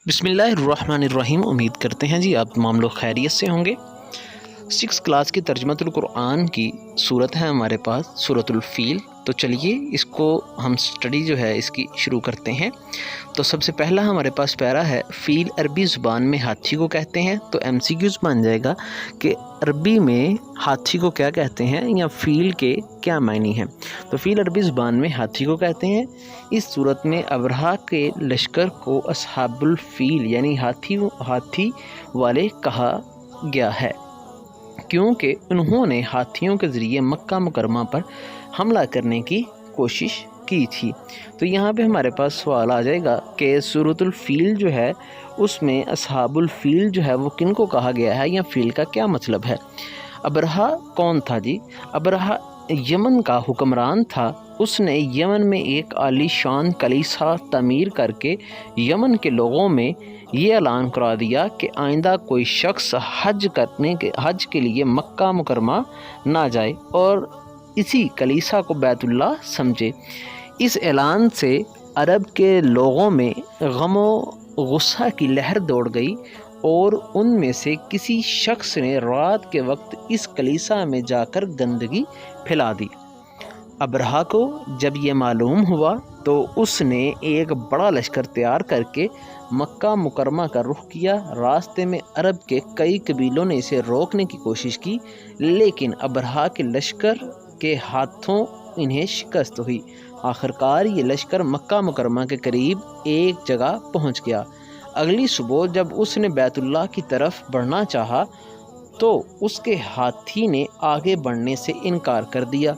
बिस्मिल्लाहिर्रहमानिर्रहीम। उम्मीद करते हैं जी आप तमाम लोग खैरियत से होंगे। 6 क्लास की तर्जुमतुल कुरान की सूरत है हमारे पास, सूरतुल फील। तो चलिए इसको हम स्टडी जो है इसकी शुरू करते हैं। तो सबसे पहला हमारे पास पैरा है फ़ील अरबी ज़ुबान में हाथी को कहते हैं। तो MCQs बन जाएगा कि अरबी में हाथी को क्या कहते हैं या फ़ील के क्या मायने हैं। तो फ़ील अरबी ज़ुबान में हाथी को कहते हैं। इस सूरत में अबरहा के लश्कर को असहाबुल फ़ील यानी हाथी वाले कहा गया है, क्योंकि उन्होंने हाथियों के ज़रिए मक्का मुकरमा पर हमला करने की कोशिश की थी। तो यहाँ पे हमारे पास सवाल आ जाएगा कि सूरतुल फ़ील जो है उसमें असहाबुल फ़ील जो है वो किन को कहा गया है या फ़ील का क्या मतलब है। अबरहा कौन था जी? अबरहा यमन का हुक्मरान था। उसने यमन में एक आलीशान कलीसा तमीर करके यमन के लोगों में ये ऐलान करा दिया कि आइंदा कोई शख्स हज के लिए मक्का मुकरमा ना जाए और इसी कलीसा को बैतुल्लाह समझे। इस ऐलान से अरब के लोगों में गमो गुस्सा की लहर दौड़ गई और उनमें से किसी शख्स ने रात के वक्त इस कलीसा में जाकर गंदगी फैला दी। अबरहा को जब ये मालूम हुआ तो उसने एक बड़ा लश्कर तैयार करके मक्का मुकरमा का रुख किया। रास्ते में अरब के कई कबीलों ने इसे रोकने की कोशिश की, लेकिन अबरहा के लश्कर के हाथों इन्हें शिकस्त हुई। आखिरकार ये लश्कर मक्का मुकरमा के करीब एक जगह पहुंच गया। अगली सुबह जब उसने बैतुल्लाह की तरफ बढ़ना चाहा तो उसके हाथी ने आगे बढ़ने से इनकार कर दिया।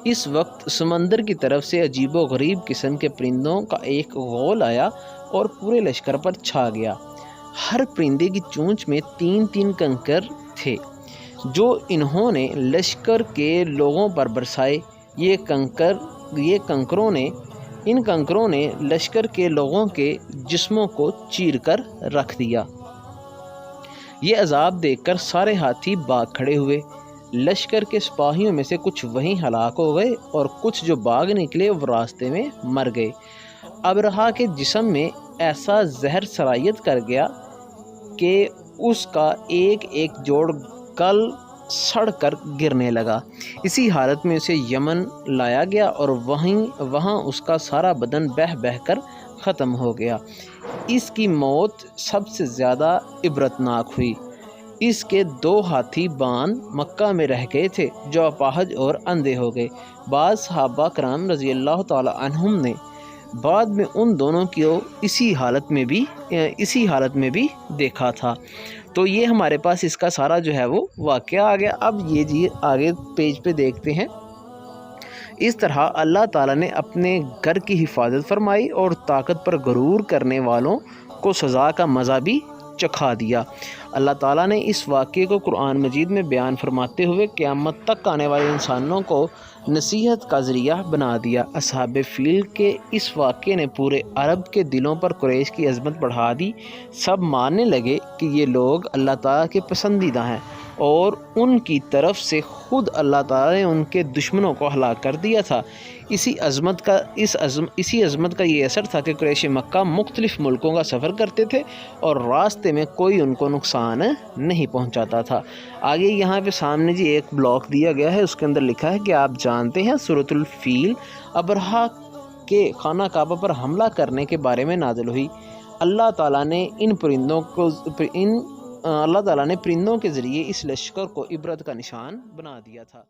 इस वक्त समंदर की तरफ से अजीबो गरीब किस्म के परिंदों का एक गोल आया और पूरे लश्कर पर छा गया। हर परिंदे की चोंच में 3-3 कंकर थे जो इन्होंने लश्कर के लोगों पर बरसाए। इन कंकरों ने लश्कर के लोगों के जिस्मों को चीर कर रख दिया। ये अजाब देखकर सारे हाथी भाग खड़े हुए। लश्कर के सिपाहियों में से कुछ वहीं हलाक हो गए और कुछ जो भाग निकले वो रास्ते में मर गए। अबरहा के जिस्म में ऐसा जहर सरायत कर गया कि उसका एक एक जोड़ गल सड़ कर गिरने लगा। इसी हालत में उसे यमन लाया गया और वहाँ उसका सारा बदन बह बह कर ख़त्म हो गया। इसकी मौत सबसे ज़्यादा इबरतनाक हुई। इसके 2 हाथी बान मक्का में रह गए थे जो अपाहज और अंधे हो गए। बाद सहाबा कराम रज़ी अल्लाह ताला अन्हुम ने बाद में उन दोनों को इसी हालत में भी देखा था। तो ये हमारे पास इसका सारा जो है वो वाक़या आ गया। अब ये जी आगे पेज पे देखते हैं। इस तरह अल्लाह ताला ने अपने घर की हिफाजत फरमाई और ताकत पर गरूर करने वालों को सज़ा का मज़ा भी चखा दिया। अल्लाह ताला ने इस वाक़े को कुरान मजीद में बयान फरमाते हुए क़यामत तक आने वाले इंसानों को नसीहत का ज़रिया बना दिया। असहाबे फ़ील के इस वाक़े ने पूरे अरब के दिलों पर कुरैश की अज़मत बढ़ा दी। सब मानने लगे कि ये लोग अल्लाह ताला के पसंदीदा हैं और उनकी तरफ से ख़ुद अल्लाह ताला ने उनके दुश्मनों को हलाक कर दिया था। इसी अज़मत का ये असर था कि कुरैश मक्का मुख्तलिफ़ मुल्कों का सफ़र करते थे और रास्ते में कोई उनको नुकसान नहीं पहुंचाता था। आगे यहाँ पे सामने जी एक ब्लॉक दिया गया है, उसके अंदर लिखा है कि आप जानते हैं सूरतुल फ़ील अबरहा के खाना काबा पर हमला करने के बारे में नाज़िल हुई। अल्लाह ताला ने परिंदों के ज़रिए इस लश्कर को इबरत का निशान बना दिया था।